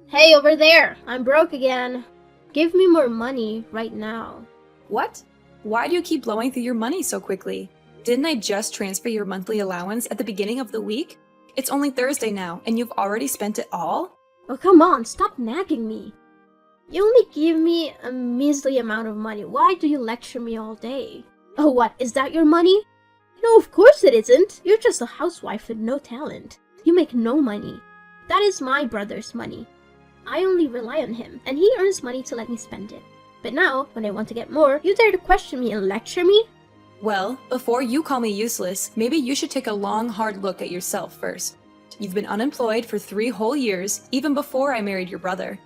Hey, over there! I'm broke again. Give me more money right now. What? Why do you keep blowing through your money so quickly? Didn't I just transfer your monthly allowance at the beginning of the week? It's only Thursday now, and you've already spent it all? Oh, come on, stop nagging me. You only give me a measly amount of money. Why do you lecture me all day? Oh, what? Is that your money? No, of course it isn't. You're just a housewife with no talent. You make no money. That is my brother's money. I only rely on him, and he earns money to let me spend it. But now, when I want to get more, you dare to question me and lecture me? Well, before you call me useless, maybe you should take a long, hard look at yourself first. You've been unemployed for 3 whole years, even before I married your brother.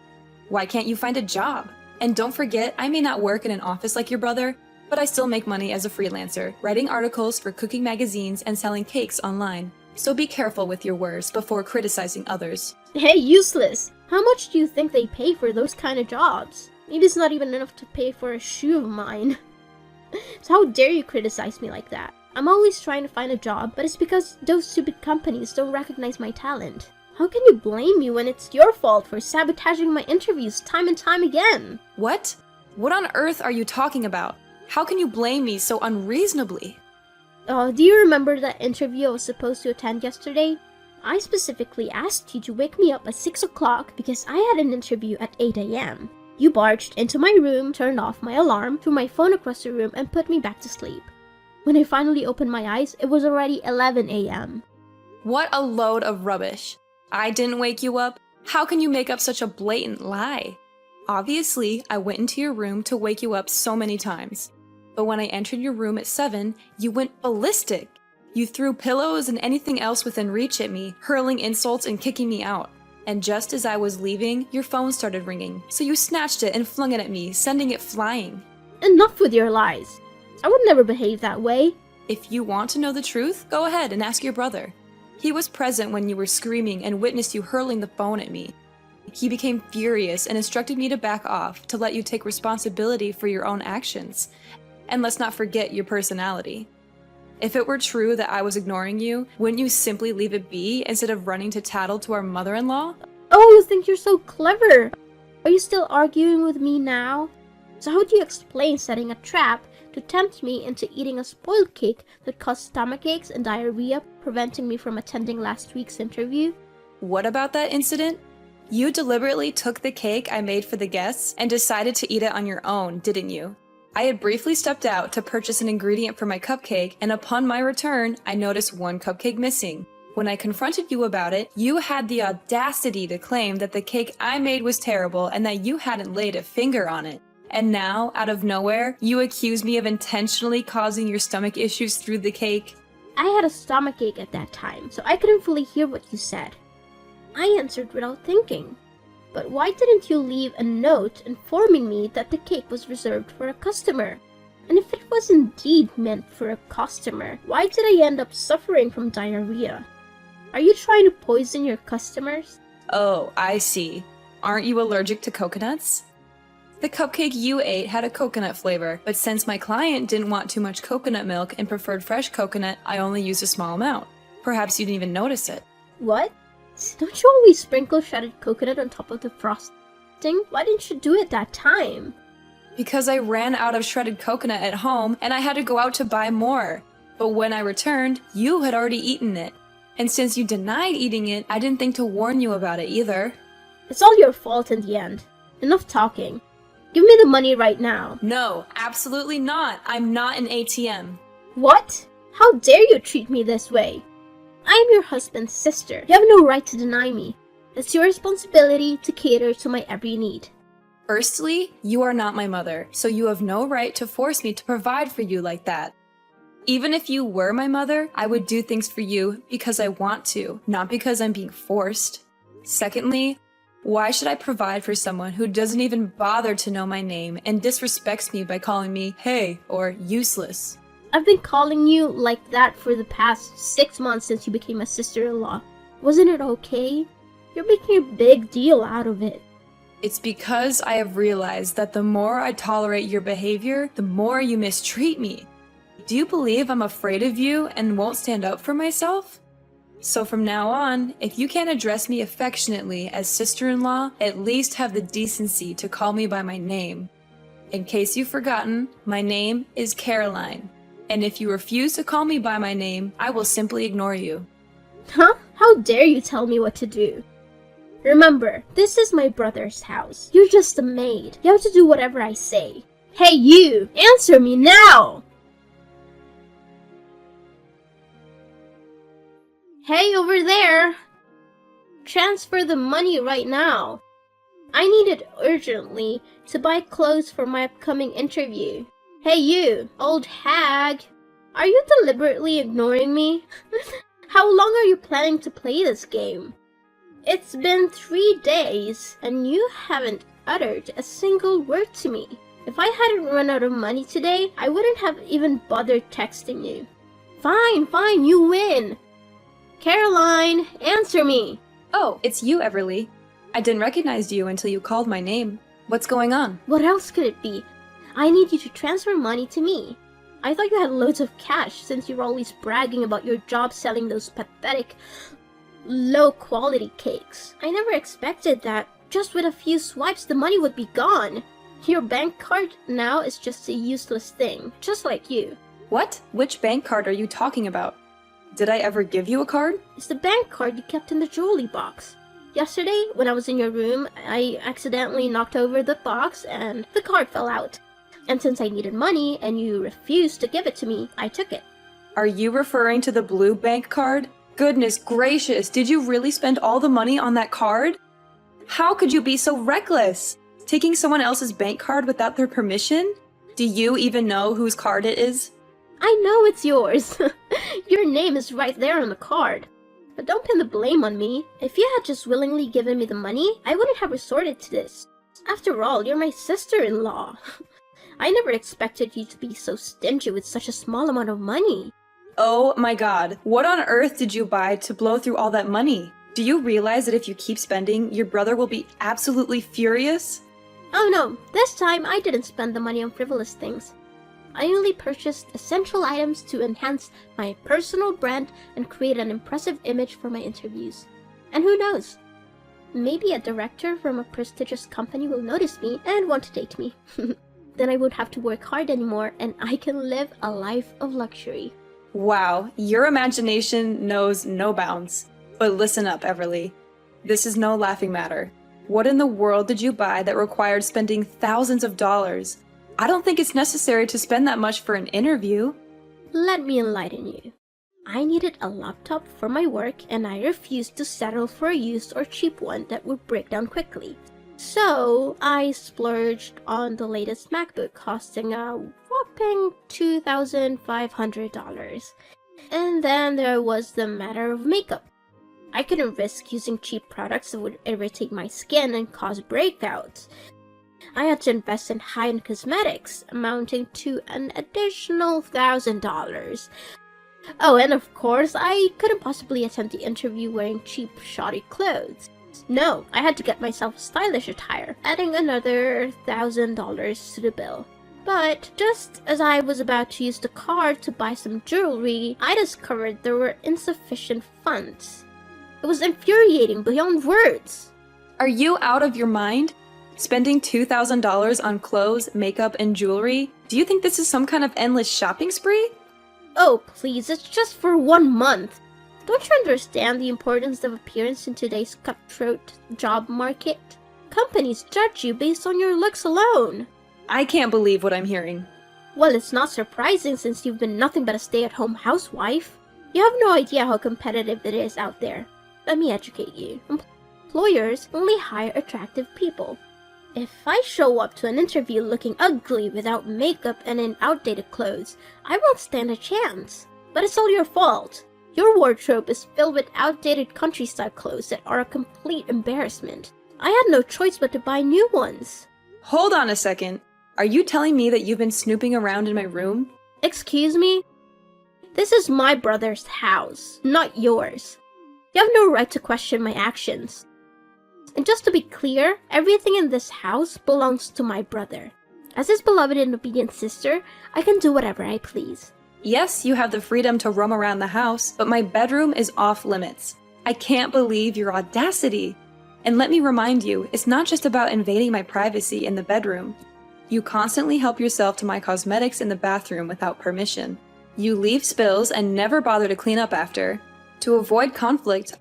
Why can't you find a job? And don't forget, I may not work in an office like your brother, but I still make money as a freelancer, writing articles for cooking magazines and selling cakes online. So be careful with your words before criticizing others. Hey, useless! How much do you think they pay for those kind of jobs? Maybe it's not even enough to pay for a shoe of mine. So how dare you criticize me like that? I'm always trying to find a job, but it's because those stupid companies don't recognize my talent. How can you blame me when it's your fault for sabotaging my interviews time and time again? What? What on earth are you talking about? How can you blame me so unreasonably? Do you remember that interview I was supposed to attend yesterday? I specifically asked you to wake me up at 6 o'clock because I had an interview at 8 a.m. You barged into my room, turned off my alarm, threw my phone across the room, and put me back to sleep. When I finally opened my eyes, it was already 11 a.m. What a load of rubbish. I didn't wake you up? How can you make up such a blatant lie? Obviously, I went into your room to wake you up so many times. But when I entered your room at 7, you went ballistic. You threw pillows and anything else within reach at me, hurling insults and kicking me out. And just as I was leaving, your phone started ringing, so you snatched it and flung it at me, sending it flying. Enough with your lies. I would never behave that way. If you want to know the truth, go ahead and ask your brother. He was present when you were screaming and witnessed you hurling the phone at me. He became furious and instructed me to back off to let you take responsibility for your own actions. And let's not forget your personality. If it were true that I was ignoring you, wouldn't you simply leave it be instead of running to tattle to our mother-in-law? Oh, you think you're so clever. Are you still arguing with me now? So how do you explain setting a trap to tempt me into eating a spoiled cake that caused stomachaches and diarrhea, preventing me from attending last week's interview? What about that incident? You deliberately took the cake I made for the guests and decided to eat it on your own, didn't you? I had briefly stepped out to purchase an ingredient for my cupcake, and upon my return, I noticed one cupcake missing. When I confronted you about it, you had the audacity to claim that the cake I made was terrible and that you hadn't laid a finger on it. And now, out of nowhere, you accuse me of intentionally causing your stomach issues through the cake. I had a stomachache at that time, so I couldn't fully hear what you said. I answered without thinking. But why didn't you leave a note informing me that the cake was reserved for a customer? And if it was indeed meant for a customer, why did I end up suffering from diarrhea? Are you trying to poison your customers? Oh, I see. Aren't you allergic to coconuts? The cupcake you ate had a coconut flavor, but since my client didn't want too much coconut milk and preferred fresh coconut, I only used a small amount. Perhaps you didn't even notice it. What? Don't you always sprinkle shredded coconut on top of the frosting? Why didn't you do it that time? Because I ran out of shredded coconut at home and I had to go out to buy more. But when I returned, you had already eaten it. And since you denied eating it, I didn't think to warn you about it either. It's all your fault in the end. Enough talking. Give me the money right now. No, absolutely not. I'm not an ATM. What? How dare you treat me this way? I am your husband's sister. You have no right to deny me. It's your responsibility to cater to my every need. Firstly, you are not my mother, so you have no right to force me to provide for you like that. Even if you were my mother, I would do things for you because I want to, not because I'm being forced. Secondly, why should I provide for someone who doesn't even bother to know my name and disrespects me by calling me hey or useless? I've been calling you like that for the past 6 months since you became a sister-in-law. Wasn't it okay? You're making a big deal out of it. It's because I have realized that the more I tolerate your behavior, the more you mistreat me. Do you believe I'm afraid of you and won't stand up for myself? So from now on, if you can't address me affectionately as sister-in-law, at least have the decency to call me by my name. In case you've forgotten, my name is Caroline. And if you refuse to call me by my name, I will simply ignore you. Huh? How dare you tell me what to do? Remember, this is my brother's house. You're just a maid. You have to do whatever I say. Hey you! Answer me now! Hey over there! Transfer the money right now. I need it urgently to buy clothes for my upcoming interview. Hey you, old hag! Are you deliberately ignoring me? How long are you planning to play this game? It's been 3 days, and you haven't uttered a single word to me. If I hadn't run out of money today, I wouldn't have even bothered texting you. Fine, you win! Caroline, answer me! Oh, it's you, Everly. I didn't recognize you until you called my name. What's going on? What else could it be? I need you to transfer money to me. I thought you had loads of cash since you're always bragging about your job selling those pathetic, low-quality cakes. I never expected that just with a few swipes the money would be gone. Your bank card now is just a useless thing, just like you. What? Which bank card are you talking about? Did I ever give you a card? It's the bank card you kept in the jewelry box. Yesterday, when I was in your room, I accidentally knocked over the box and the card fell out. And since I needed money and you refused to give it to me, I took it. Are you referring to the blue bank card? Goodness gracious, did you really spend all the money on that card? How could you be so reckless? Taking someone else's bank card without their permission? Do you even know whose card it is? I know it's yours. Your name is right there on the card. But don't pin the blame on me. If you had just willingly given me the money, I wouldn't have resorted to this. After all, you're my sister-in-law. I never expected you to be so stingy with such a small amount of money. Oh my god, what on earth did you buy to blow through all that money? Do you realize that if you keep spending, your brother will be absolutely furious? Oh no, this time I didn't spend the money on frivolous things. I only purchased essential items to enhance my personal brand and create an impressive image for my interviews. And who knows? Maybe a director from a prestigious company will notice me and want to date me. Then I won't have to work hard anymore and I can live a life of luxury. Wow, your imagination knows no bounds. But listen up, Everly. This is no laughing matter. What in the world did you buy that required spending thousands of dollars? I don't think it's necessary to spend that much for an interview. Let me enlighten you. I needed a laptop for my work and I refused to settle for a used or cheap one that would break down quickly. So I splurged on the latest MacBook costing a whopping $2,500. And then there was the matter of makeup. I couldn't risk using cheap products that would irritate my skin and cause breakouts. I had to invest in high-end cosmetics, amounting to an additional $1,000. Oh, and of course, I couldn't possibly attend the interview wearing cheap, shoddy clothes. No, I had to get myself stylish attire, adding another $1,000 to the bill. But just as I was about to use the card to buy some jewelry, I discovered there were insufficient funds. It was infuriating beyond words. Are you out of your mind? Spending $2,000 on clothes, makeup, and jewelry? Do you think this is some kind of endless shopping spree? Oh, please, it's just for 1 month. Don't you understand the importance of appearance in today's cutthroat job market? Companies judge you based on your looks alone. I can't believe what I'm hearing. Well, it's not surprising since you've been nothing but a stay-at-home housewife. You have no idea how competitive it is out there. Let me educate you. Employers only hire attractive people. If I show up to an interview looking ugly without makeup and in outdated clothes, I won't stand a chance. But it's all your fault. Your wardrobe is filled with outdated countryside clothes that are a complete embarrassment. I had no choice but to buy new ones. Hold on a second. Are you telling me that you've been snooping around in my room? Excuse me? This is my brother's house, not yours. You have no right to question my actions. And just to be clear, everything in this house belongs to my brother. As his beloved and obedient sister, I can do whatever I please. Yes, you have the freedom to roam around the house, but my bedroom is off limits. I can't believe your audacity. And let me remind you, it's not just about invading my privacy in the bedroom. You constantly help yourself to my cosmetics in the bathroom without permission. You leave spills and never bother to clean up after. To avoid conflict,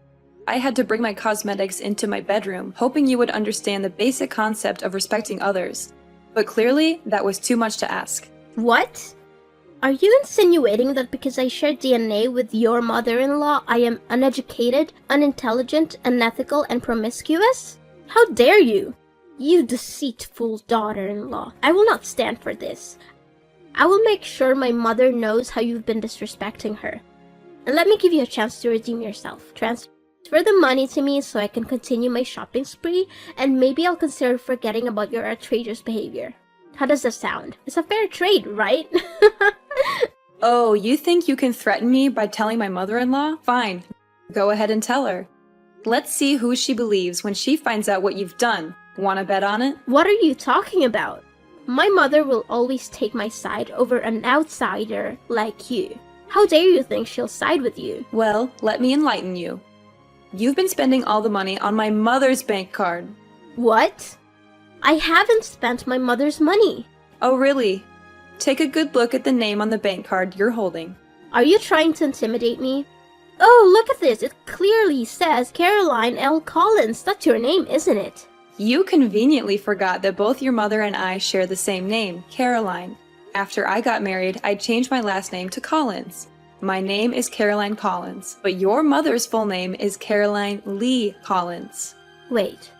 I had to bring my cosmetics into my bedroom, hoping you would understand the basic concept of respecting others. But clearly, that was too much to ask. What? Are you insinuating that because I share DNA with your mother-in-law, I am uneducated, unintelligent, unethical, and promiscuous? How dare you? You deceitful daughter-in-law. I will not stand for this. I will make sure my mother knows how you've been disrespecting her. And let me give you a chance to redeem yourself. Transfer the money to me so I can continue my shopping spree, and maybe I'll consider forgetting about your outrageous behavior. How does that sound? It's a fair trade, right? Oh, you think you can threaten me by telling my mother-in-law? Fine. Go ahead and tell her. Let's see who she believes when she finds out what you've done. Wanna bet on it? What are you talking about? My mother will always take my side over an outsider like you. How dare you think she'll side with you? Well, let me enlighten you. You've been spending all the money on my mother's bank card. What? I haven't spent my mother's money. Oh, really? Take a good look at the name on the bank card you're holding. Are you trying to intimidate me? Oh, look at this. It clearly says Caroline L. Collins. That's your name, isn't it? You conveniently forgot that both your mother and I share the same name, Caroline. After I got married, I changed my last name to Collins. My name is Caroline Collins, but your mother's full name is Caroline Lee Collins. Wait,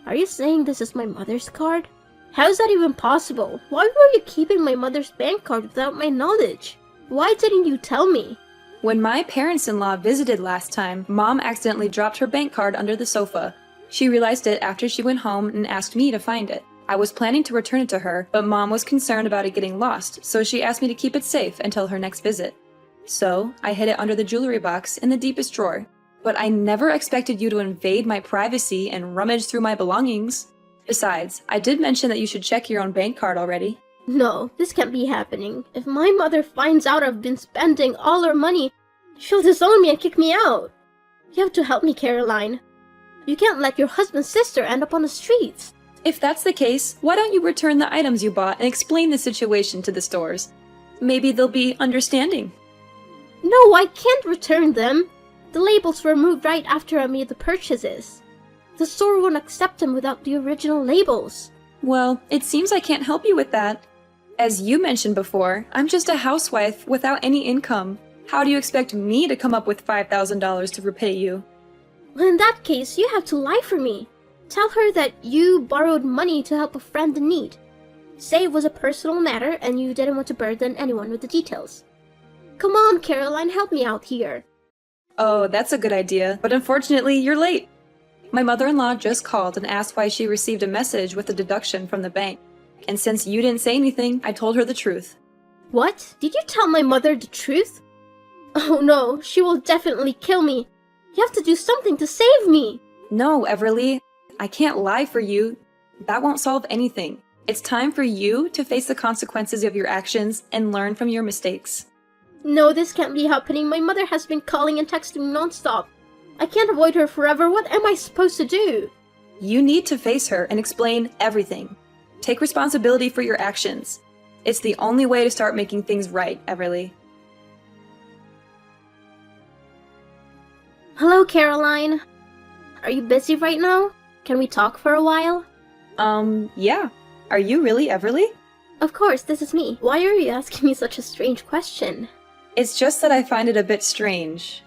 are you saying this is my mother's card? How is that even possible? Why were you keeping my mother's bank card without my knowledge? Why didn't you tell me? When my parents-in-law visited last time, Mom accidentally dropped her bank card under the sofa. She realized it after she went home and asked me to find it. I was planning to return it to her, but Mom was concerned about it getting lost, so she asked me to keep it safe until her next visit. So, I hid it under the jewelry box in the deepest drawer. But I never expected you to invade my privacy and rummage through my belongings. Besides, I did mention that you should check your own bank card already. No, this can't be happening. If my mother finds out I've been spending all her money, she'll disown me and kick me out. You have to help me, Caroline. You can't let your husband's sister end up on the streets. If that's the case, why don't you return the items you bought and explain the situation to the stores? Maybe they'll be understanding. No, I can't return them. The labels were removed right after I made the purchases. The store won't accept them without the original labels. Well, it seems I can't help you with that. As you mentioned before, I'm just a housewife without any income. How do you expect me to come up with $5,000 to repay you? Well, in that case, you have to lie for me. Tell her that you borrowed money to help a friend in need. Say it was a personal matter and you didn't want to burden anyone with the details. Come on, Caroline, help me out here. Oh, that's a good idea, but unfortunately, you're late. My mother-in-law just called and asked why she received a message with a deduction from the bank. And since you didn't say anything, I told her the truth. What? Did you tell my mother the truth? Oh no, she will definitely kill me. You have to do something to save me. No, Everly, I can't lie for you. That won't solve anything. It's time for you to face the consequences of your actions and learn from your mistakes. No, this can't be happening. My mother has been calling and texting nonstop. I can't avoid her forever. What am I supposed to do? You need to face her and explain everything. Take responsibility for your actions. It's the only way to start making things right, Everly. Hello, Caroline. Are you busy right now? Can we talk for a while? Yeah. Are you really Everly? Of course, this is me. Why are you asking me such a strange question? It's just that I find it a bit strange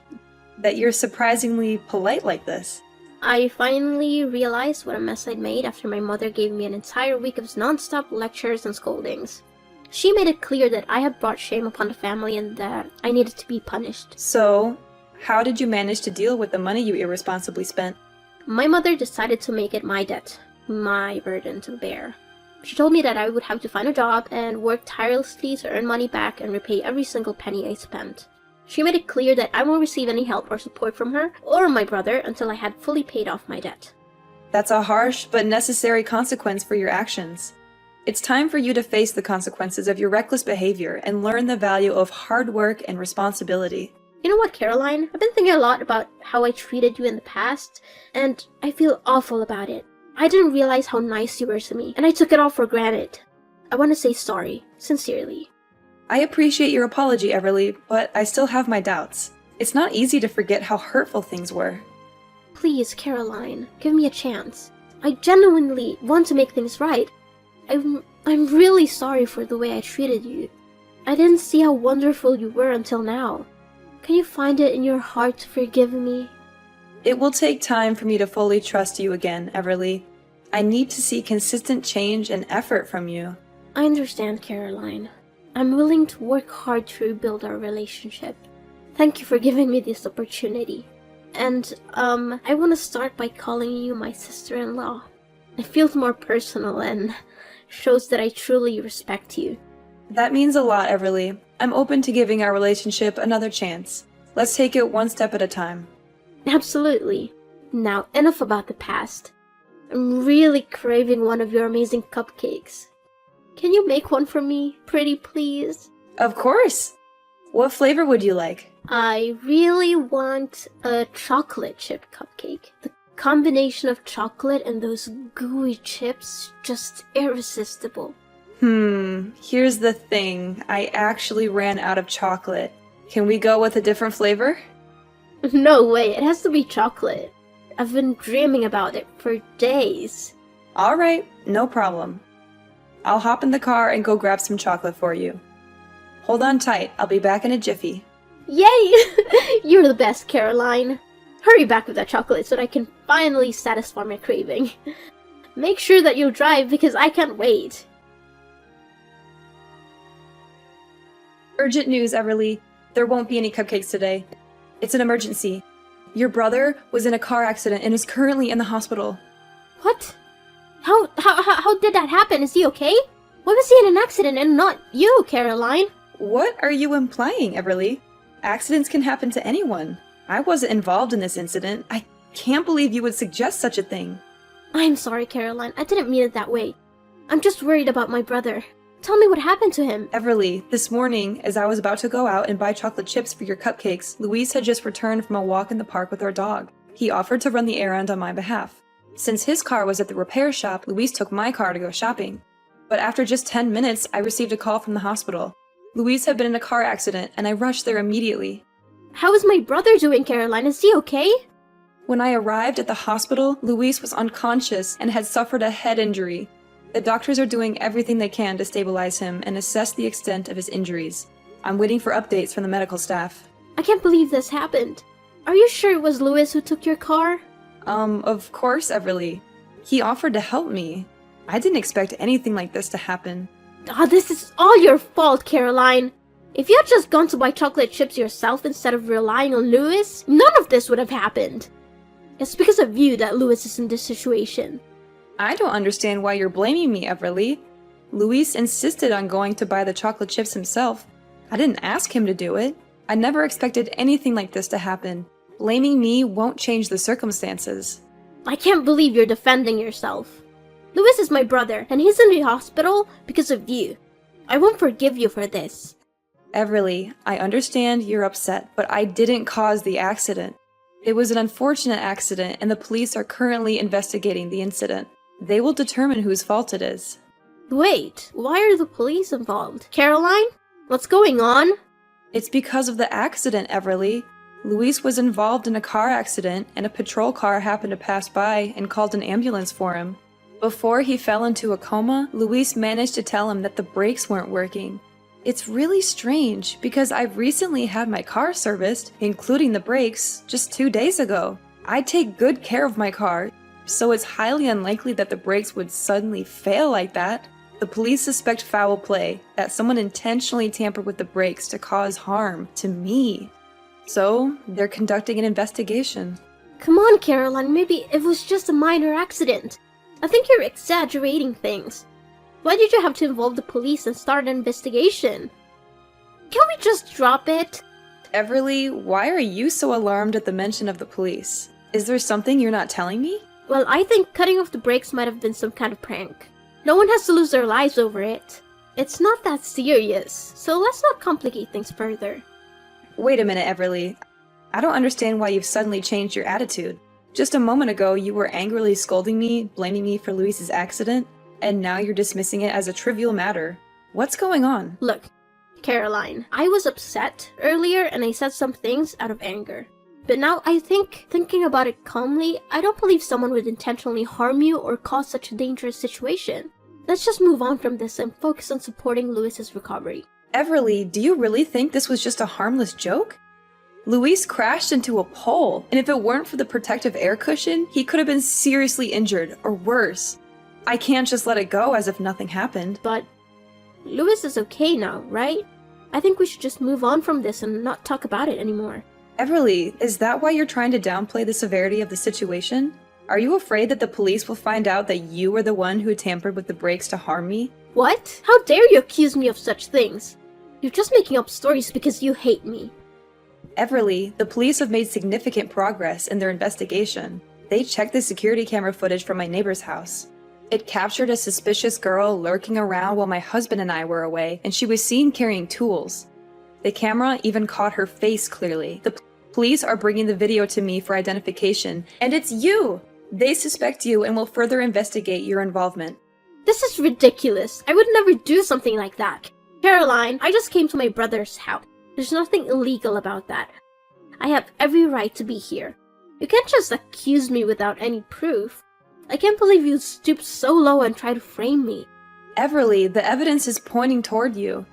that you're surprisingly polite like this. I finally realized what a mess I'd made after my mother gave me an entire week of non-stop lectures and scoldings. She made it clear that I had brought shame upon the family and that I needed to be punished. So, how did you manage to deal with the money you irresponsibly spent? My mother decided to make it my debt, my burden to bear. She told me that I would have to find a job and work tirelessly to earn money back and repay every single penny I spent. She made it clear that I won't receive any help or support from her or my brother until I had fully paid off my debt. That's a harsh but necessary consequence for your actions. It's time for you to face the consequences of your reckless behavior and learn the value of hard work and responsibility. You know what, Caroline? I've been thinking a lot about how I treated you in the past, and I feel awful about it. I didn't realize how nice you were to me, and I took it all for granted. I want to say sorry, sincerely. I appreciate your apology, Everly, but I still have my doubts. It's not easy to forget how hurtful things were. Please, Caroline, give me a chance. I genuinely want to make things right. I'm really sorry for the way I treated you. I didn't see how wonderful you were until now. Can you find it in your heart to forgive me? It will take time for me to fully trust you again, Everly. I need to see consistent change and effort from you. I understand, Caroline. I'm willing to work hard to rebuild our relationship. Thank you for giving me this opportunity. And, I want to start by calling you my sister-in-law. It feels more personal and shows that I truly respect you. That means a lot, Everly. I'm open to giving our relationship another chance. Let's take it one step at a time. Absolutely. Now, enough about the past. I'm really craving one of your amazing cupcakes. Can you make one for me, pretty please? Of course! What flavor would you like? I really want a chocolate chip cupcake. The combination of chocolate and those gooey chips, just irresistible. Here's the thing. I actually ran out of chocolate. Can we go with a different flavor? No way, it has to be chocolate. I've been dreaming about it for days. Alright, no problem. I'll hop in the car and go grab some chocolate for you. Hold on tight, I'll be back in a jiffy. Yay! You're the best, Caroline. Hurry back with that chocolate so that I can finally satisfy my craving. Make sure that you drive because I can't wait. Urgent news, Everly. There won't be any cupcakes today. It's an emergency. Your brother was in a car accident and is currently in the hospital. What? How did that happen? Is he okay? Why was he in an accident and not you, Caroline? What are you implying, Everly? Accidents can happen to anyone. I wasn't involved in this incident. I can't believe you would suggest such a thing. I'm sorry, Caroline. I didn't mean it that way. I'm just worried about my brother. Tell me what happened to him. Everly, this morning, as I was about to go out and buy chocolate chips for your cupcakes, Luis had just returned from a walk in the park with our dog. He offered to run the errand on my behalf. Since his car was at the repair shop, Luis took my car to go shopping. But after just 10 minutes, I received a call from the hospital. Luis had been in a car accident, and I rushed there immediately. How is my brother doing, Caroline? Is he okay? When I arrived at the hospital, Luis was unconscious and had suffered a head injury. The doctors are doing everything they can to stabilize him and assess the extent of his injuries. I'm waiting for updates from the medical staff. I can't believe this happened. Are you sure it was Louis who took your car? Of course, Everly. He offered to help me. I didn't expect anything like this to happen. This is all your fault, Caroline. If you had just gone to buy chocolate chips yourself instead of relying on Louis, none of this would have happened. It's because of you that Louis is in this situation. I don't understand why you're blaming me, Everly. Luis insisted on going to buy the chocolate chips himself. I didn't ask him to do it. I never expected anything like this to happen. Blaming me won't change the circumstances. I can't believe you're defending yourself. Louis is my brother, and he's in the hospital because of you. I won't forgive you for this. Everly, I understand you're upset, but I didn't cause the accident. It was an unfortunate accident, and the police are currently investigating the incident. They will determine whose fault it is. Wait, why are the police involved? Caroline? What's going on? It's because of the accident, Everly. Luis was involved in a car accident, and a patrol car happened to pass by and called an ambulance for him. Before he fell into a coma, Luis managed to tell him that the brakes weren't working. It's really strange, because I've recently had my car serviced, including the brakes, just 2 days ago. I take good care of my car, so it's highly unlikely that the brakes would suddenly fail like that. The police suspect foul play, that someone intentionally tampered with the brakes to cause harm to me. So, they're conducting an investigation. Come on, Caroline, maybe it was just a minor accident. I think you're exaggerating things. Why did you have to involve the police and start an investigation? Can we just drop it? Everly, why are you so alarmed at the mention of the police? Is there something you're not telling me? Well, I think cutting off the brakes might have been some kind of prank. No one has to lose their lives over it. It's not that serious, so let's not complicate things further. Wait a minute, Everly. I don't understand why you've suddenly changed your attitude. Just a moment ago, you were angrily scolding me, blaming me for Luis's accident, and now you're dismissing it as a trivial matter. What's going on? Look, Caroline, I was upset earlier and I said some things out of anger. But now I think, thinking about it calmly, I don't believe someone would intentionally harm you or cause such a dangerous situation. Let's just move on from this and focus on supporting Luis's recovery. Everly, do you really think this was just a harmless joke? Luis crashed into a pole, and if it weren't for the protective air cushion, he could have been seriously injured, or worse. I can't just let it go as if nothing happened. But Luis is okay now, right? I think we should just move on from this and not talk about it anymore. Everly, is that why you're trying to downplay the severity of the situation? Are you afraid that the police will find out that you were the one who tampered with the brakes to harm me? What? How dare you accuse me of such things? You're just making up stories because you hate me. Everly, the police have made significant progress in their investigation. They checked the security camera footage from my neighbor's house. It captured a suspicious girl lurking around while my husband and I were away, and she was seen carrying tools. The camera even caught her face clearly. The police are bringing the video to me for identification, and it's you! They suspect you and will further investigate your involvement. This is ridiculous. I would never do something like that. Caroline, I just came to my brother's house. There's nothing illegal about that. I have every right to be here. You can't just accuse me without any proof. I can't believe you stooped so low and tried to frame me. Everly, the evidence is pointing toward you.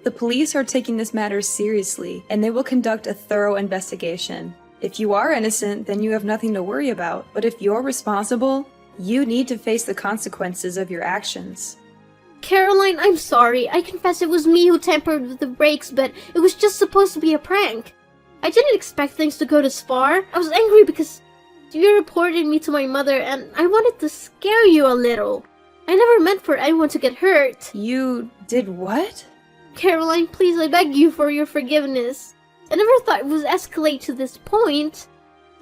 The police are taking this matter seriously, and they will conduct a thorough investigation. If you are innocent, then you have nothing to worry about. But if you're responsible, you need to face the consequences of your actions. Caroline, I'm sorry. I confess it was me who tampered with the brakes, but it was just supposed to be a prank. I didn't expect things to go this far. I was angry because you reported me to my mother and I wanted to scare you a little. I never meant for anyone to get hurt. You did what? Caroline, please, I beg you for your forgiveness. I never thought it would escalate to this point.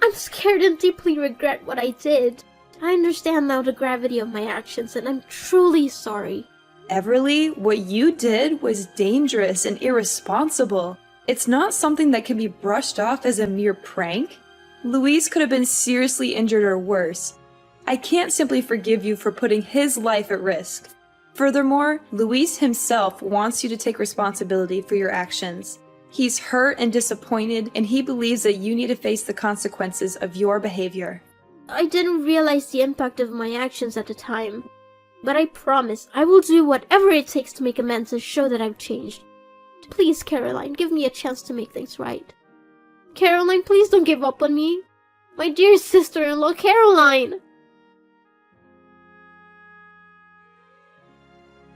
I'm scared and deeply regret what I did. I understand now the gravity of my actions and I'm truly sorry. Everly, what you did was dangerous and irresponsible. It's not something that can be brushed off as a mere prank. Luis could have been seriously injured or worse. I can't simply forgive you for putting his life at risk. Furthermore, Luis himself wants you to take responsibility for your actions. He's hurt and disappointed, and he believes that you need to face the consequences of your behavior. I didn't realize the impact of my actions at the time, but I promise I will do whatever it takes to make amends and show that I've changed. Please, Caroline, give me a chance to make things right. Caroline, please don't give up on me. My dear sister-in-law, Caroline!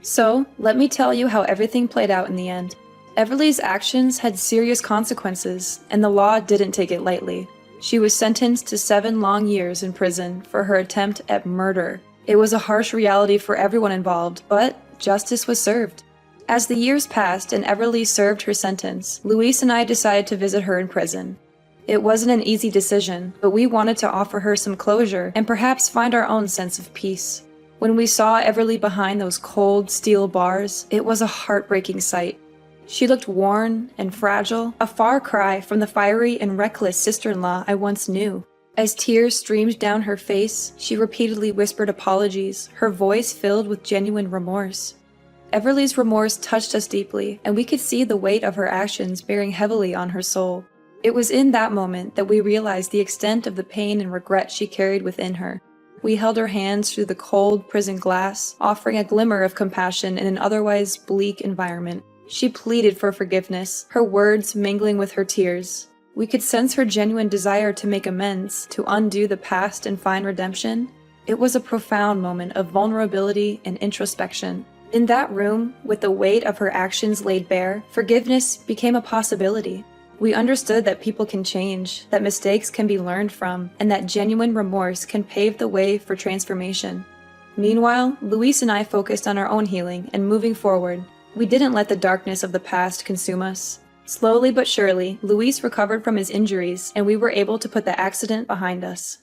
So, let me tell you how everything played out in the end. Everly's actions had serious consequences, and the law didn't take it lightly. She was sentenced to 7 long years in prison for her attempt at murder. It was a harsh reality for everyone involved, but justice was served. As the years passed and Everly served her sentence, Luis and I decided to visit her in prison. It wasn't an easy decision, but we wanted to offer her some closure and perhaps find our own sense of peace. When we saw Everly behind those cold steel bars, it was a heartbreaking sight. She looked worn and fragile, a far cry from the fiery and reckless sister-in-law I once knew. As tears streamed down her face, she repeatedly whispered apologies, her voice filled with genuine remorse. Everly's remorse touched us deeply, and we could see the weight of her actions bearing heavily on her soul. It was in that moment that we realized the extent of the pain and regret she carried within her. We held her hands through the cold prison glass, offering a glimmer of compassion in an otherwise bleak environment. She pleaded for forgiveness, her words mingling with her tears. We could sense her genuine desire to make amends, to undo the past and find redemption. It was a profound moment of vulnerability and introspection. In that room, with the weight of her actions laid bare, forgiveness became a possibility. We understood that people can change, that mistakes can be learned from, and that genuine remorse can pave the way for transformation. Meanwhile, Luis and I focused on our own healing and moving forward. We didn't let the darkness of the past consume us. Slowly but surely, Luis recovered from his injuries, and we were able to put the accident behind us.